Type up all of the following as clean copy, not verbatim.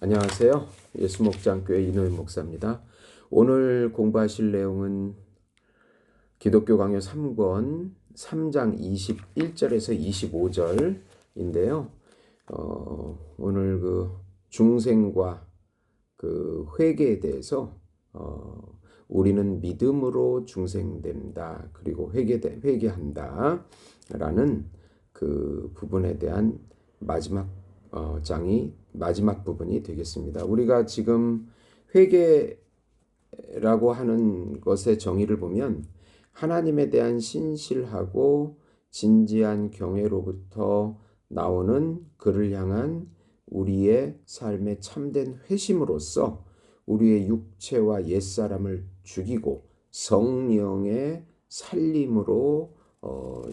안녕하세요. 예수목장교회 이노현 목사입니다. 오늘 공부하실 내용은 기독교 강요 3권 3장 21절에서 25절인데요. 오늘 중생과 회개에 대해서 우리는 믿음으로 중생된다. 그리고 회개한다. 라는 그 부분에 대한 마지막 부분이 되겠습니다. 우리가 지금 회개라고 하는 것의 정의를 보면 하나님에 대한 신실하고 진지한 경외로부터 나오는 그를 향한 우리의 삶의 참된 회심으로써 우리의 육체와 옛사람을 죽이고 성령의 살림으로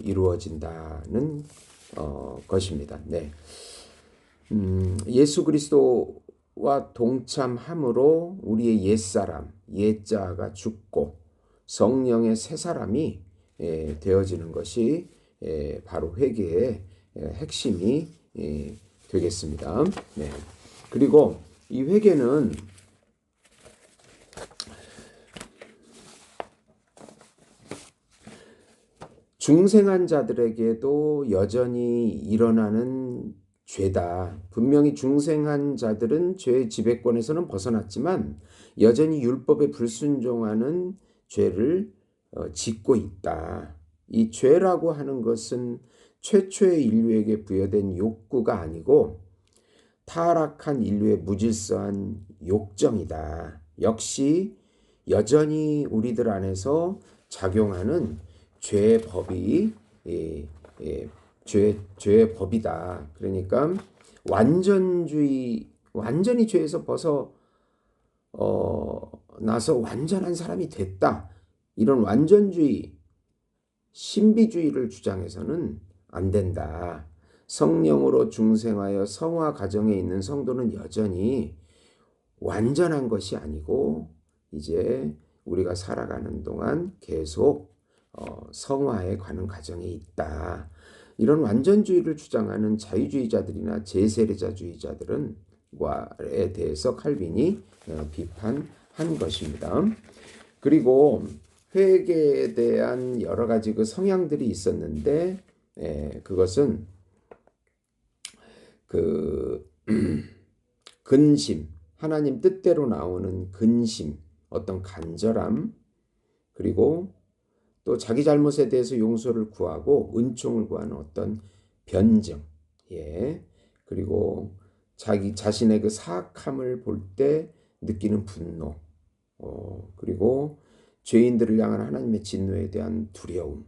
이루어진다는 것입니다. 네. 예수 그리스도와 동참함으로 우리의 옛사람, 옛자가 죽고 성령의 새 사람이 되어지는 것이 바로 회개의 핵심이 되겠습니다. 네. 그리고 이 회개는 중생한 자들에게도 여전히 일어나는 죄다. 분명히 중생한 자들은 죄의 지배권에서는 벗어났지만 여전히 율법에 불순종하는 죄를 짓고 있다. 이 죄라고 하는 것은 최초의 인류에게 부여된 욕구가 아니고 타락한 인류의 무질서한 욕정이다. 역시 여전히 우리들 안에서 작용하는 죄의 법이 죄의 법이다. 그러니까 완전히 죄에서 나서 완전한 사람이 됐다. 이런 완전주의, 신비주의를 주장해서는 안 된다. 성령으로 중생하여 성화 과정에 있는 성도는 여전히 완전한 것이 아니고 이제 우리가 살아가는 동안 계속 성화에 가는 과정에 있다. 이런 완전주의를 주장하는 자유주의자들이나 제세례자주의자들은 에 대해서 칼빈이 비판한 것입니다. 그리고 회개에 대한 여러 가지 성향들이 있었는데 그것은 근심, 하나님 뜻대로 나오는 근심, 어떤 간절함, 그리고 또 자기 잘못에 대해서 용서를 구하고 은총을 구하는 어떤 변증, 그리고 자기 자신의 사악함을 볼 때 느끼는 분노, 그리고 죄인들을 향한 하나님의 진노에 대한 두려움,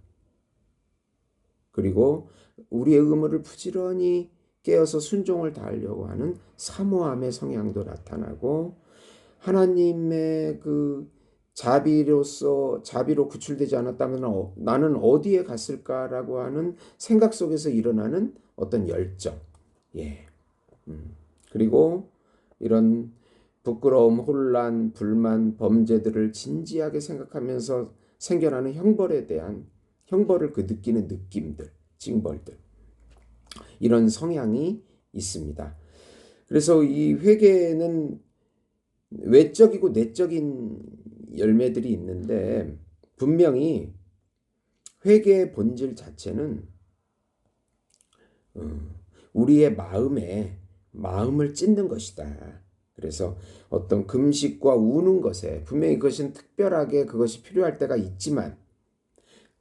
그리고 우리의 의무를 부지런히 깨어서 순종을 다하려고 하는 사모함의 성향도 나타나고 하나님의 자비로 구출되지 않았다면 나는 어디에 갔을까라고 하는 생각 속에서 일어나는 어떤 열정, 그리고 이런 부끄러움, 혼란, 불만, 범죄들을 진지하게 생각하면서 생겨나는 형벌을 느끼는 느낌들, 징벌들, 이런 성향이 있습니다. 그래서 이 회개는 외적이고 내적인 열매들이 있는데 분명히 회개의 본질 자체는 우리의 마음을 찢는 것이다. 그래서 어떤 금식과 우는 것에 분명히 그것은 특별하게 그것이 필요할 때가 있지만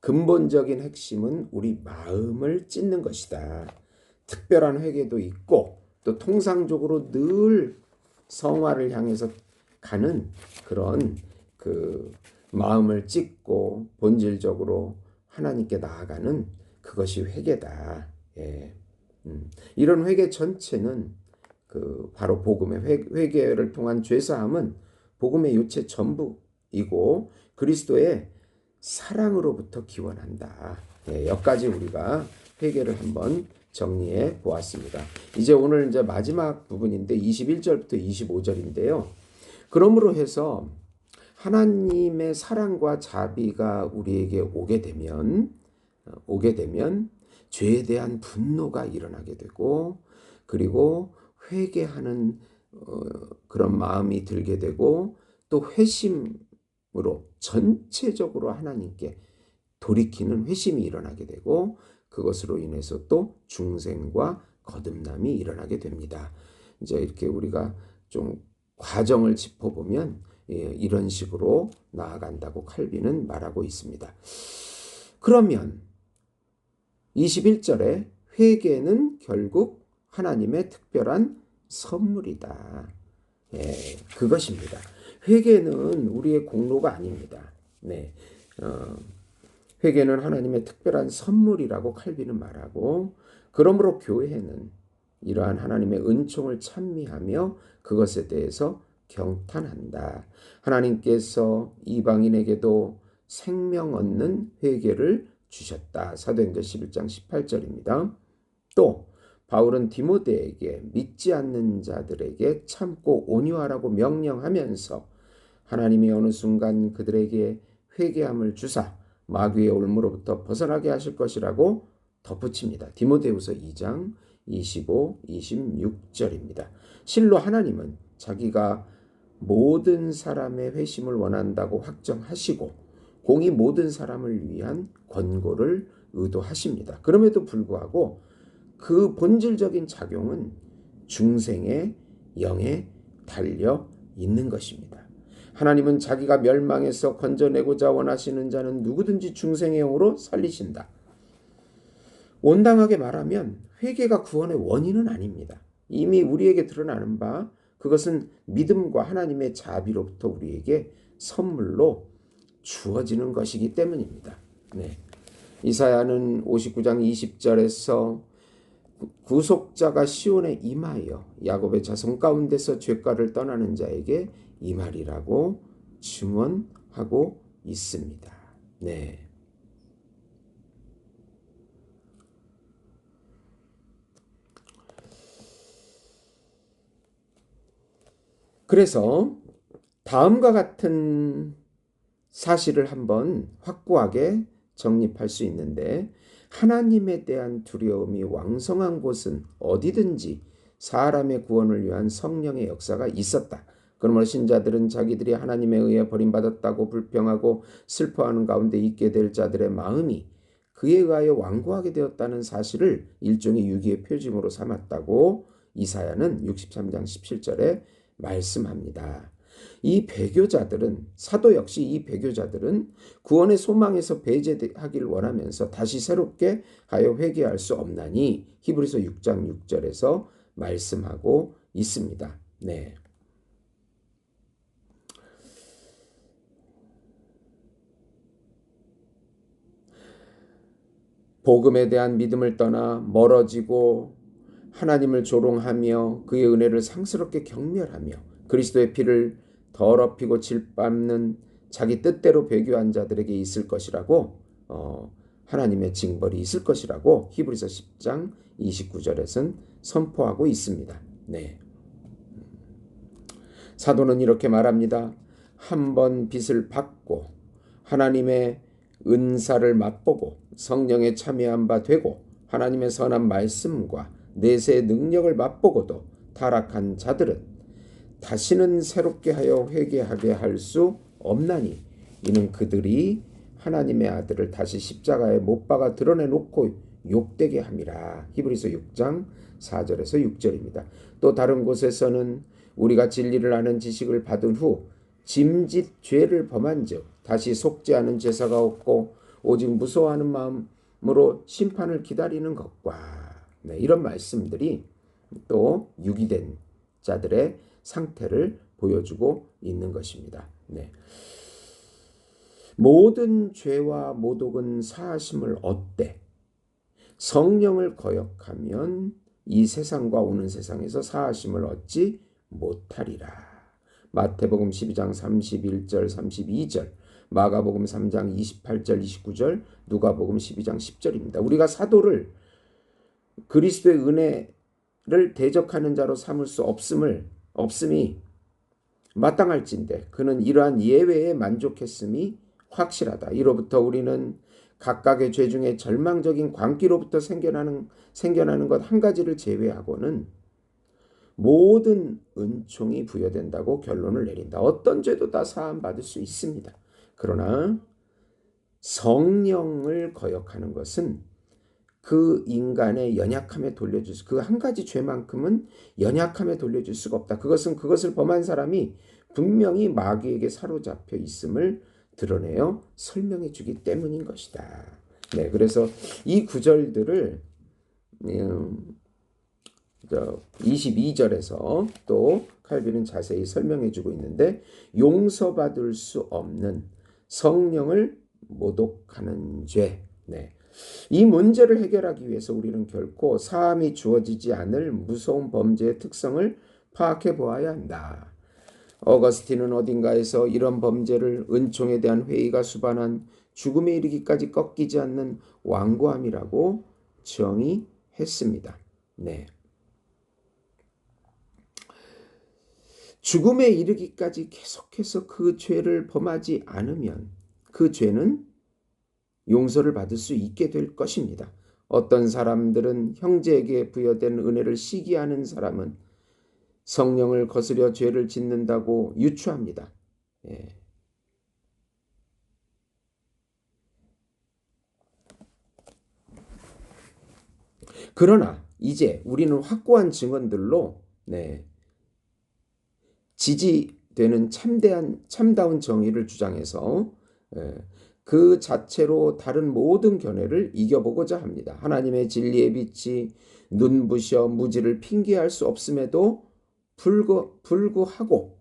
근본적인 핵심은 우리 마음을 찢는 것이다. 특별한 회개도 있고 또 통상적으로 늘 성화를 향해서 가는 그런 마음을 찢고 본질적으로 하나님께 나아가는 그것이 회개다. 이런 회개 전체는 바로 복음의 회개를 통한 죄사함은 복음의 요체 전부이고 그리스도의 사랑으로부터 기원한다. 여기까지 우리가 회개를 한번 정리해 보았습니다. 이제 오늘 마지막 부분인데 21절부터 25절인데요. 그러므로 해서 하나님의 사랑과 자비가 우리에게 오게 되면 죄에 대한 분노가 일어나게 되고 그리고 회개하는 그런 마음이 들게 되고 또 회심으로 전체적으로 하나님께 돌이키는 회심이 일어나게 되고 그것으로 인해서 또 중생과 거듭남이 일어나게 됩니다. 이제 이렇게 우리가 좀 과정을 짚어보면 이런 식으로 나아간다고 칼빈은 말하고 있습니다. 그러면 21절에 회개는 결국 하나님의 특별한 선물이다. 그것입니다. 회개는 우리의 공로가 아닙니다. 네, 회개는 하나님의 특별한 선물이라고 칼빈은 말하고 그러므로 교회는 이러한 하나님의 은총을 찬미하며 그것에 대해서 경탄한다. 하나님께서 이방인에게도 생명 얻는 회개를 주셨다. 사도행전 11장 18절입니다. 또 바울은 디모데에게 믿지 않는 자들에게 참고 온유하라고 명령하면서 하나님이 어느 순간 그들에게 회개함을 주사 마귀의 올무로부터 벗어나게 하실 것이라고 덧붙입니다. 디모데후서 2장 25, 26절입니다. 실로 하나님은 자기가 모든 사람의 회심을 원한다고 확정하시고 공이 모든 사람을 위한 권고를 의도하십니다. 그럼에도 불구하고 그 본질적인 작용은 중생의 영에 달려 있는 것입니다. 하나님은 자기가 멸망해서 건져내고자 원하시는 자는 누구든지 중생의 영으로 살리신다. 온당하게 말하면 회개가 구원의 원인은 아닙니다. 이미 우리에게 드러나는 바 그것은 믿음과 하나님의 자비로부터 우리에게 선물로 주어지는 것이기 때문입니다. 네. 이사야는 59장 20절에서 구속자가 시온에 임하여 야곱의 자손 가운데서 죄가를 떠나는 자에게 임하리라고 증언하고 있습니다. 네. 그래서 다음과 같은 사실을 한번 확고하게 정립할 수 있는데 하나님에 대한 두려움이 왕성한 곳은 어디든지 사람의 구원을 위한 성령의 역사가 있었다. 그러므로 신자들은 자기들이 하나님에 의해 버림받았다고 불평하고 슬퍼하는 가운데 있게 될 자들의 마음이 그에 의하여 완고하게 되었다는 사실을 일종의 유기의 표징으로 삼았다고 이사야는 63장 17절에 말씀합니다. 이 배교자들은 사도 역시 이 배교자들은 구원의 소망에서 배제하길 원하면서 다시 새롭게 하여 회개할 수 없나니 히브리서 6장 6절에서 말씀하고 있습니다. 네. 복음에 대한 믿음을 떠나 멀어지고 하나님을 조롱하며 그의 은혜를 상스럽게 경멸하며 그리스도의 피를 더럽히고 질밟는 자기 뜻대로 배교한 자들에게 있을 것이라고 하나님의 징벌이 있을 것이라고 히브리서 10장 29절에서는 선포하고 있습니다. 네. 사도는 이렇게 말합니다. 한 번 빚을 받고 하나님의 은사를 맛보고 성령에 참여한 바 되고 하나님의 선한 말씀과 내세의 능력을 맛보고도 타락한 자들은 다시는 새롭게 하여 회개하게 할 수 없나니 이는 그들이 하나님의 아들을 다시 십자가에 못 박아 드러내놓고 욕되게 함이라. 히브리서 6장 4절에서 6절입니다. 또 다른 곳에서는 우리가 진리를 아는 지식을 받은 후 짐짓 죄를 범한 즉 다시 속죄하는 제사가 없고 오직 무서워하는 마음으로 심판을 기다리는 것과 이런 말씀들이 또 유기된 자들의 상태를 보여주고 있는 것입니다. 네. 모든 죄와 모독은 사하심을 얻되 성령을 거역하면 이 세상과 오는 세상에서 사하심을 얻지 못하리라. 마태복음 12장 31절 32절 마가복음 3장 28절 29절 누가복음 12장 10절입니다. 우리가 사도를 그리스도의 은혜를 대적하는 자로 삼을 수 없음이 마땅할진대 그는 이러한 예외에 만족했음이 확실하다. 이로부터 우리는 각각의 죄 중에 절망적인 광기로부터 생겨나는 것 한 가지를 제외하고는 모든 은총이 부여된다고 결론을 내린다. 어떤 죄도 다 사함받을 수 있습니다. 그러나 성령을 거역하는 것은 그 인간의 연약함에 돌려줄 수, 그 한 가지 죄만큼은 연약함에 돌려줄 수가 없다. 그것을 범한 사람이 분명히 마귀에게 사로잡혀 있음을 드러내어 설명해 주기 때문인 것이다. 네, 그래서 이 구절들을 22절에서 또 칼빈은 자세히 설명해 주고 있는데, 용서받을 수 없는 성령을 모독하는 죄. 네. 이 문제를 해결하기 위해서 우리는 결코 사함이 주어지지 않을 무서운 범죄의 특성을 파악해 보아야 한다. 어거스틴은 어딘가에서 이런 범죄를 은총에 대한 회의가 수반한 죽음에 이르기까지 꺾이지 않는 완고함이라고 정의했습니다. 네. 죽음에 이르기까지 계속해서 그 죄를 범하지 않으면 그 죄는 용서를 받을 수 있게 될 것입니다. 어떤 사람들은 형제에게 부여된 은혜를 시기하는 사람은 성령을 거스려 죄를 짓는다고 유추합니다. 예. 그러나 이제 우리는 확고한 증언들로 지지되는 참다운 정의를 주장해서 그 자체로 다른 모든 견해를 이겨보고자 합니다. 하나님의 진리의 빛이 눈부셔 무지를 핑계할 수 없음에도 불구하고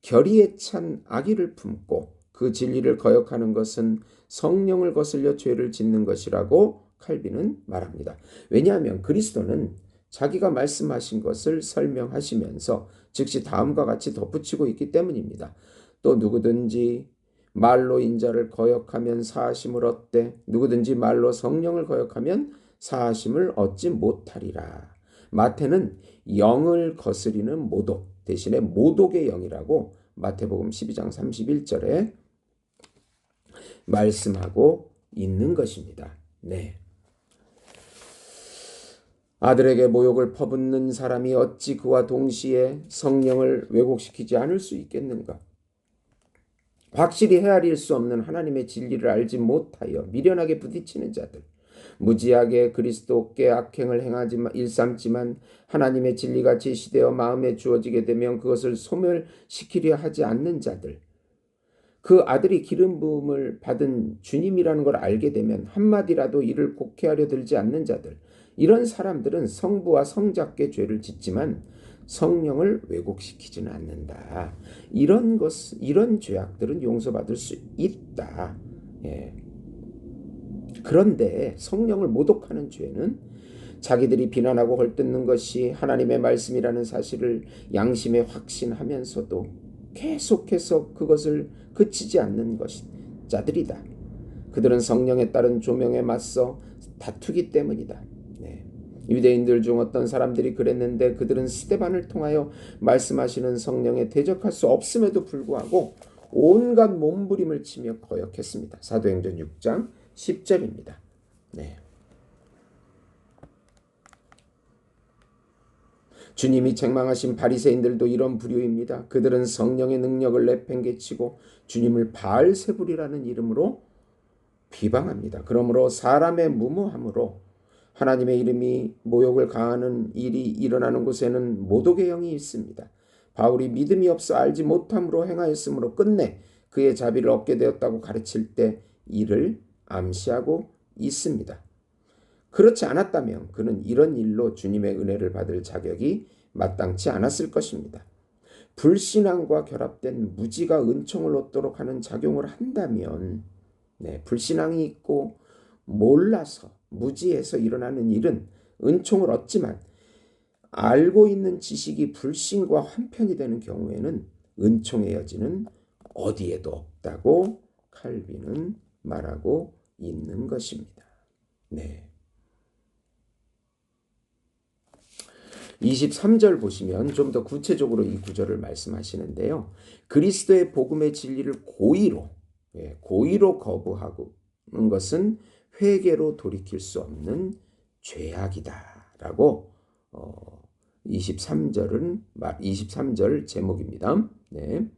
결의에 찬 악의를 품고 그 진리를 거역하는 것은 성령을 거슬려 죄를 짓는 것이라고 칼빈은 말합니다. 왜냐하면 그리스도는 자기가 말씀하신 것을 설명하시면서 즉시 다음과 같이 덧붙이고 있기 때문입니다. 또 누구든지 말로 인자를 거역하면 사하심을 얻되 누구든지 말로 성령을 거역하면 사하심을 얻지 못하리라. 마태는 영을 거스리는 모독 대신에 모독의 영이라고 마태복음 12장 31절에 말씀하고 있는 것입니다. 네. 아들에게 모욕을 퍼붓는 사람이 어찌 그와 동시에 성령을 왜곡시키지 않을 수 있겠는가? 확실히 헤아릴 수 없는 하나님의 진리를 알지 못하여 미련하게 부딪히는 자들, 무지하게 그리스도께 악행을 일삼지만 하나님의 진리가 제시되어 마음에 주어지게 되면 그것을 소멸시키려 하지 않는 자들, 그 아들이 기름 부음을 받은 주님이라는 걸 알게 되면 한마디라도 이를 곡해하려 들지 않는 자들, 이런 사람들은 성부와 성자께 죄를 짓지만 성령을 왜곡시키지는 않는다. 이런 죄악들은 용서받을 수 있다. 예. 그런데 성령을 모독하는 죄는 자기들이 비난하고 헐뜯는 것이 하나님의 말씀이라는 사실을 양심에 확신하면서도 계속해서 그것을 그치지 않는 자들이다. 그들은 성령에 따른 조명에 맞서 다투기 때문이다. 유대인들 중 어떤 사람들이 그랬는데 그들은 스데반을 통하여 말씀하시는 성령에 대적할 수 없음에도 불구하고 온갖 몸부림을 치며 거역했습니다. 사도행전 6장 10절입니다. 네. 주님이 책망하신 바리새인들도 이런 부류입니다. 그들은 성령의 능력을 내팽개치고 주님을 바알세불이라는 이름으로 비방합니다. 그러므로 사람의 무모함으로 하나님의 이름이 모욕을 가하는 일이 일어나는 곳에는 모독의 영이 있습니다. 바울이 믿음이 없어 알지 못함으로 행하였으므로 끝내 그의 자비를 얻게 되었다고 가르칠 때 이를 암시하고 있습니다. 그렇지 않았다면 그는 이런 일로 주님의 은혜를 받을 자격이 마땅치 않았을 것입니다. 불신앙과 결합된 무지가 은총을 얻도록 하는 작용을 한다면 불신앙이 있고 몰라서 무지해서 일어나는 일은 은총을 얻지만 알고 있는 지식이 불신과 한편이 되는 경우에는 은총의 여지는 어디에도 없다고 칼빈은 말하고 있는 것입니다. 네. 23절 보시면 좀 더 구체적으로 이 구절을 말씀하시는데요. 그리스도의 복음의 진리를 고의로 거부하는 것은 회개로 돌이킬 수 없는 죄악이다라고 23절 제목입니다. 네.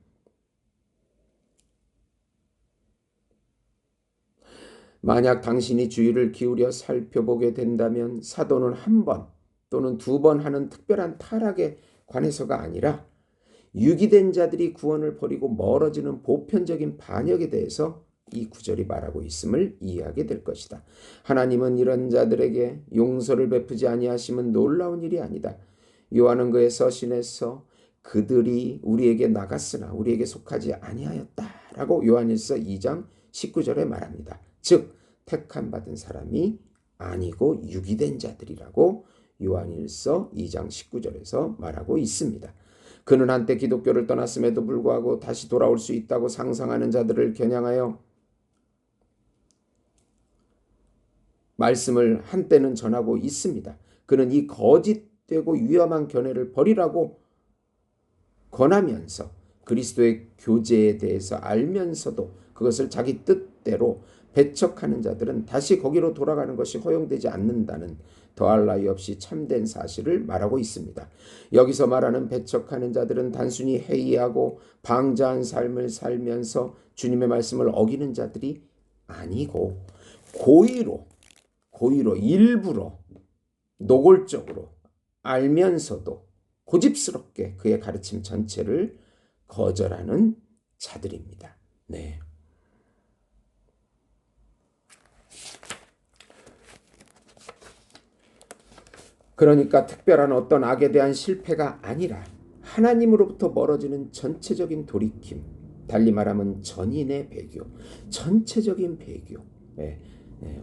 만약 당신이 주의를 기울여 살펴보게 된다면 사도는 한 번 또는 두 번 하는 특별한 타락에 관해서가 아니라 유기된 자들이 구원을 버리고 멀어지는 보편적인 반역에 대해서 이 구절이 말하고 있음을 이해하게 될 것이다. 하나님은 이런 자들에게 용서를 베푸지 아니하심은 놀라운 일이 아니다. 요한은 그의 서신에서 그들이 우리에게 나갔으나 우리에게 속하지 아니하였다라고 요한일서 2장 19절에 말합니다. 즉 택함 받은 사람이 아니고 유기된 자들이라고 요한일서 2장 19절에서 말하고 있습니다. 그는 한때 기독교를 떠났음에도 불구하고 다시 돌아올 수 있다고 상상하는 자들을 겨냥하여 말씀을 한때는 전하고 있습니다. 그는 이 거짓되고 위험한 견해를 버리라고 권하면서 그리스도의 교제에 대해서 알면서도 그것을 자기 뜻대로 배척하는 자들은 다시 거기로 돌아가는 것이 허용되지 않는다는 더할 나위 없이 참된 사실을 말하고 있습니다. 여기서 말하는 배척하는 자들은 단순히 해이하고 방자한 삶을 살면서 주님의 말씀을 어기는 자들이 아니고 고의로 일부러 노골적으로 알면서도 고집스럽게 그의 가르침 전체를 거절하는 자들입니다. 네. 그러니까 특별한 어떤 악에 대한 실패가 아니라 하나님으로부터 멀어지는 전체적인 돌이킴, 달리 말하면 전인의 배교, 전체적인 배교,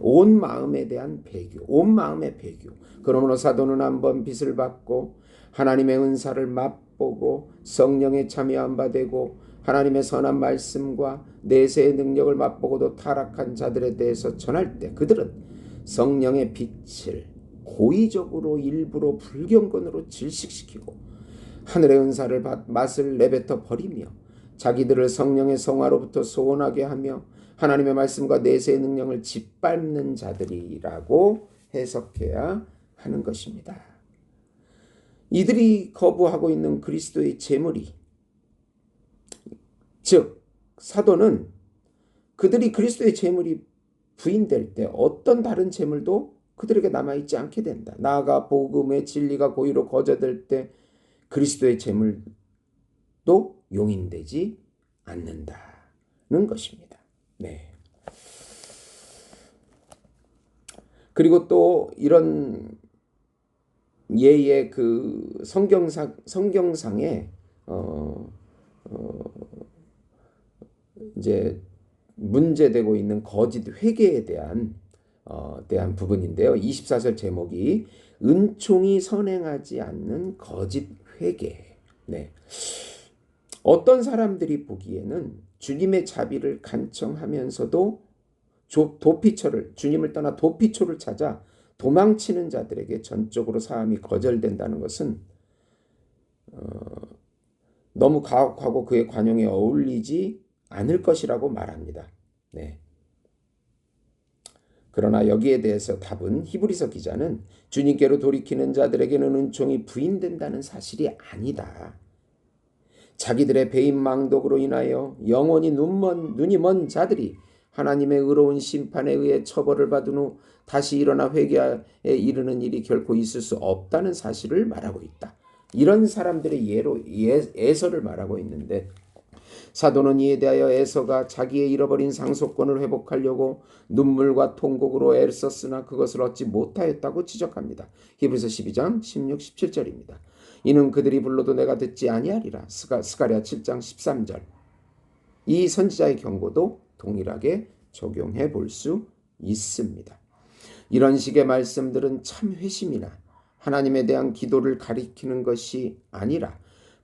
온 마음에 대한 배교, 온 마음의 배교. 그러므로 사도는 한번 빚을 받고 하나님의 은사를 맛보고 성령에 참여한 바 되고 하나님의 선한 말씀과 내세의 능력을 맛보고도 타락한 자들에 대해서 전할 때 그들은 성령의 빛을 고의적으로 일부러 불경건으로 질식시키고 하늘의 은사를 맛을 내뱉어 버리며 자기들을 성령의 성화로부터 소원하게 하며 하나님의 말씀과 내세의 능력을 짓밟는 자들이라고 해석해야 하는 것입니다. 이들이 거부하고 있는 그리스도의 제물이, 즉 사도는 그들이 그리스도의 제물이 부인될 때 어떤 다른 제물도 그들에게 남아있지 않게 된다. 나아가 복음의 진리가 고의로 거절될 때 그리스도의 제물도 용인되지 않는다는 것입니다. 네. 그리고 또 이런 예의 그 성경상에 이제 문제되고 있는 거짓 회개에 대한 부분인데요. 24절 제목이 은총이 선행하지 않는 거짓 회개. 네. 어떤 사람들이 보기에는 주님의 자비를 간청하면서도 주님을 떠나 도피처를 찾아 도망치는 자들에게 전적으로 사함이 거절된다는 것은 너무 가혹하고 그의 관용에 어울리지 않을 것이라고 말합니다. 네. 그러나 여기에 대해서 답은 히브리서 기자는 주님께로 돌이키는 자들에게는 은총이 부인된다는 사실이 아니다. 자기들의 배임망덕으로 인하여 영원히 눈이 먼 자들이 하나님의 의로운 심판에 의해 처벌을 받은 후 다시 일어나 회개에 이르는 일이 결코 있을 수 없다는 사실을 말하고 있다. 이런 사람들의 에서를 말하고 있는데 사도는 이에 대하여 에서가 자기의 잃어버린 상속권을 회복하려고 눈물과 통곡으로 애썼으나 그것을 얻지 못하였다고 지적합니다. 히브리서 12장 16, 17절입니다. 이는 그들이 불러도 내가 듣지 아니하리라. 스가랴 7장 13절. 이 선지자의 경고도 동일하게 적용해 볼 수 있습니다. 이런 식의 말씀들은 참 회심이나 하나님에 대한 기도를 가리키는 것이 아니라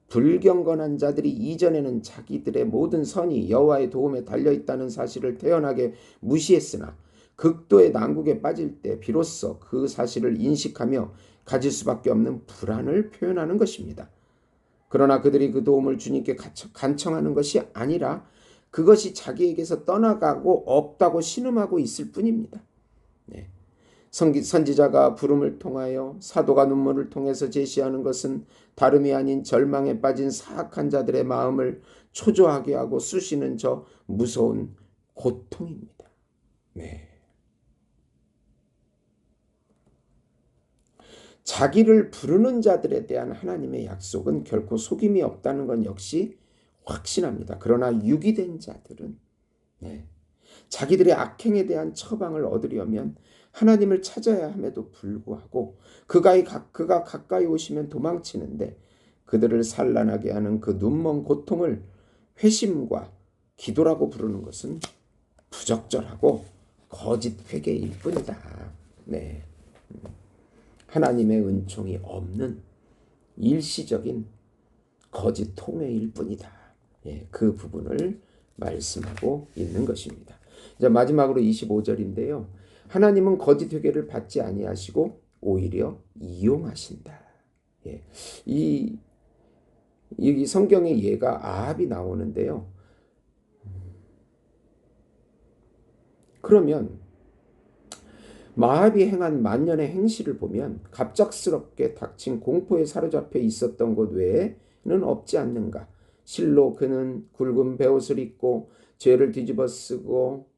불경건한 자들이 이전에는 자기들의 모든 선이 여호와의 도움에 달려있다는 사실을 태연하게 무시했으나 극도의 난국에 빠질 때 비로소 그 사실을 인식하며 가질 수밖에 없는 불안을 표현하는 것입니다. 그러나 그들이 그 도움을 주님께 간청하는 것이 아니라 그것이 자기에게서 떠나가고 없다고 신음하고 있을 뿐입니다. 네. 선지자가 부름을 통하여 사도가 눈물을 통해서 제시하는 것은 다름이 아닌 절망에 빠진 사악한 자들의 마음을 초조하게 하고 쑤시는 저 무서운 고통입니다. 네. 자기를 부르는 자들에 대한 하나님의 약속은 결코 속임이 없다는 건 역시 확신합니다. 그러나 유기된 자들은 자기들의 악행에 대한 처방을 얻으려면 하나님을 찾아야 함에도 불구하고 그가 가까이 오시면 도망치는데 그들을 산란하게 하는 그 눈먼 고통을 회심과 기도라고 부르는 것은 부적절하고 거짓 회개일 뿐이다. 네. 하나님의 은총이 없는 일시적인 거짓 통회일 뿐이다. 그 부분을 말씀하고 있는 것입니다. 이제 마지막으로 25절인데요. 하나님은 거짓 회개를 받지 아니하시고 오히려 이용하신다. 이 성경의 예가 아합이 나오는데요. 그러면 아합이 행한 만년의 행실을 보면 갑작스럽게 닥친 공포에 사로잡혀 있었던 것 외에는 없지 않는가. 실로 그는 굵은 베옷을 입고 죄를 뒤집어 쓰고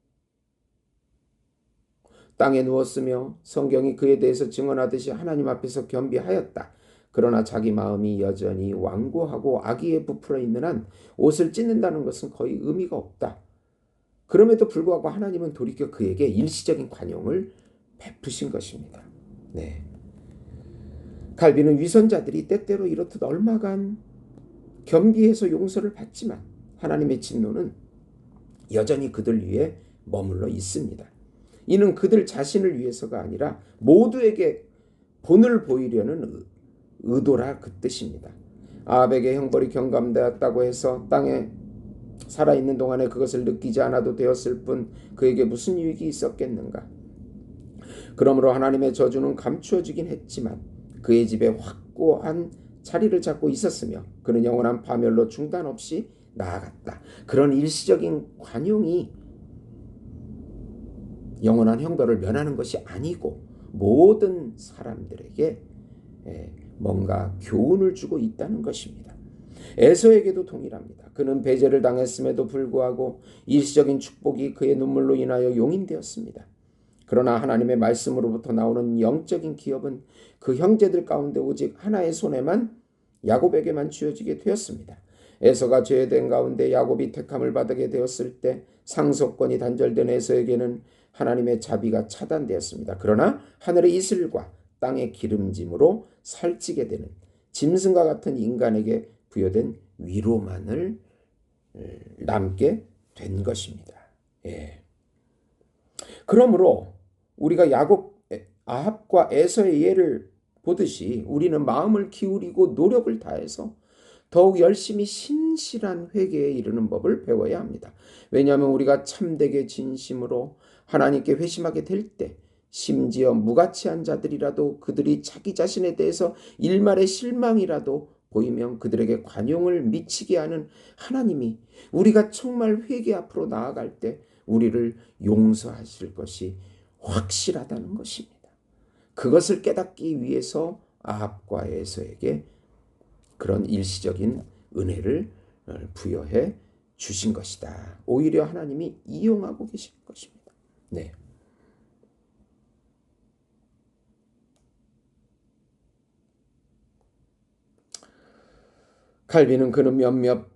땅에 누웠으며 성경이 그에 대해서 증언하듯이 하나님 앞에서 겸비하였다. 그러나 자기 마음이 여전히 완고하고 악의에 부풀어 있는 한 옷을 찢는다는 것은 거의 의미가 없다. 그럼에도 불구하고 하나님은 돌이켜 그에게 일시적인 관용을 베푸신 것입니다. 네. 갈비는 위선자들이 때때로 이렇듯 얼마간 겸비해서 용서를 받지만 하나님의 진노는 여전히 그들 위에 머물러 있습니다. 이는 그들 자신을 위해서가 아니라 모두에게 본을 보이려는 의도라 그 뜻입니다. 아합에게 형벌이 경감되었다고 해서 땅에 살아있는 동안에 그것을 느끼지 않아도 되었을 뿐 그에게 무슨 유익이 있었겠는가. 그러므로 하나님의 저주는 감추어지긴 했지만 그의 집에 확고한 자리를 잡고 있었으며 그는 영원한 파멸로 중단 없이 나아갔다. 그런 일시적인 관용이 영원한 형벌을 면하는 것이 아니고 모든 사람들에게 뭔가 교훈을 주고 있다는 것입니다. 에서에게도 동일합니다. 그는 배제를 당했음에도 불구하고 일시적인 축복이 그의 눈물로 인하여 용인되었습니다. 그러나 하나님의 말씀으로부터 나오는 영적인 기업은 그 형제들 가운데 오직 하나의 손에만 야곱에게만 주어지게 되었습니다. 에서가 죄된 가운데 야곱이 택함을 받게 되었을 때 상속권이 단절된 에서에게는 하나님의 자비가 차단되었습니다. 그러나 하늘의 이슬과 땅의 기름짐으로 살찌게 되는 짐승과 같은 인간에게 부여된 위로만을 남게 된 것입니다. 그러므로 우리가 아합과 에서의 예를 보듯이 우리는 마음을 기울이고 노력을 다해서 더욱 열심히 신실한 회개에 이르는 법을 배워야 합니다. 왜냐하면 우리가 참되게 진심으로 하나님께 회심하게 될 때 심지어 무가치한 자들이라도 그들이 자기 자신에 대해서 일말의 실망이라도 보이면 그들에게 관용을 미치게 하는 하나님이 우리가 정말 회개 앞으로 나아갈 때 우리를 용서하실 것이 확실하다는 것입니다. 그것을 깨닫기 위해서 아합과 에서에게 그런 일시적인 은혜를 부여해 주신 것이다. 오히려 하나님이 이용하고 계신 것입니다. 네. 갈비는 그는 몇몇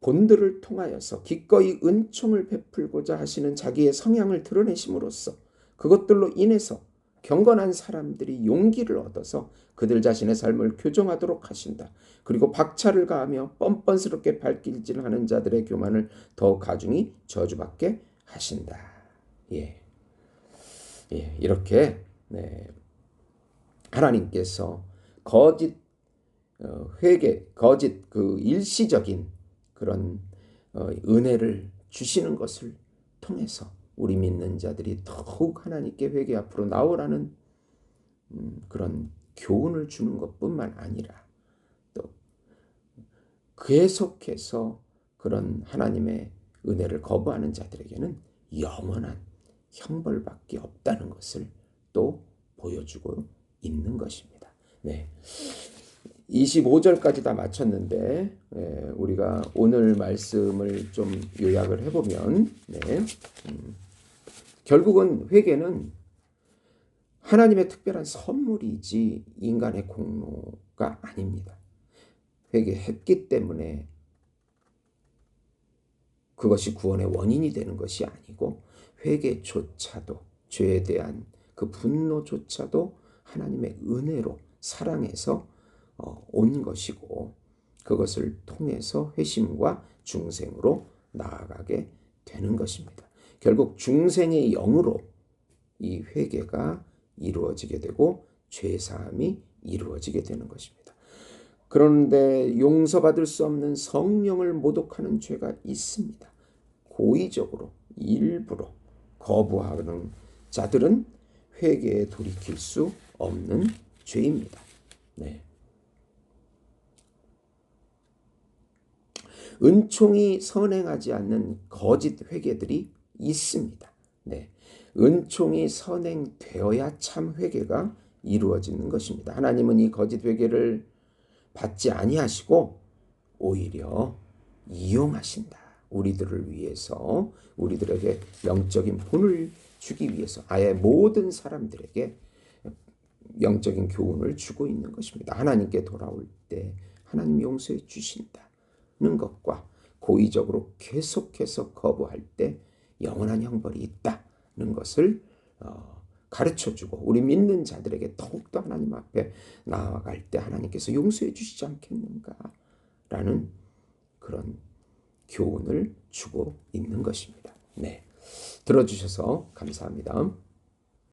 본들을 통하여서 기꺼이 은총을 베풀고자 하시는 자기의 성향을 드러내심으로써 그것들로 인해서 경건한 사람들이 용기를 얻어서 그들 자신의 삶을 교정하도록 하신다. 그리고 박차를 가하며 뻔뻔스럽게 발길질하는 자들의 교만을 더 가중히 저주받게 하신다. 이렇게 하나님께서 거짓 회개, 거짓 그 일시적인 그런 은혜를 주시는 것을 통해서 우리 믿는 자들이 더욱 하나님께 회개 앞으로 나오라는 그런 교훈을 주는 것뿐만 아니라 또 계속해서 그런 하나님의 은혜를 거부하는 자들에게는 영원한 형벌밖에 없다는 것을 또 보여주고 있는 것입니다. 네. 25절까지 다 마쳤는데 우리가 오늘 말씀을 좀 요약을 해보면 결국은 회개는 하나님의 특별한 선물이지 인간의 공로가 아닙니다. 회개했기 때문에 그것이 구원의 원인이 되는 것이 아니고 회개조차도 죄에 대한 그 분노조차도 하나님의 은혜로 사랑해서 온 것이고 그것을 통해서 회심과 중생으로 나아가게 되는 것입니다. 결국 중생의 영으로 이 회개가 이루어지게 되고 죄사함이 이루어지게 되는 것입니다. 그런데 용서받을 수 없는 성령을 모독하는 죄가 있습니다. 고의적으로 일부러 거부하는 자들은 회개에 돌이킬 수 없는 죄입니다. 네. 은총이 선행하지 않는 거짓 회개들이 있습니다. 네. 은총이 선행되어야 참 회개가 이루어지는 것입니다. 하나님은 이 거짓 회개를 받지 아니하시고 오히려 이용하신다. 우리들을 위해서 우리들에게 영적인 본을 주기 위해서 아예 모든 사람들에게 영적인 교훈을 주고 있는 것입니다. 하나님께 돌아올 때 하나님 용서해 주신다는 것과 고의적으로 계속해서 거부할 때 영원한 형벌이 있다는 것을 가르쳐주고 우리 믿는 자들에게 더욱더 하나님 앞에 나아갈 때 하나님께서 용서해 주시지 않겠는가라는 그런 교훈을 주고 있는 것입니다. 네, 들어주셔서 감사합니다.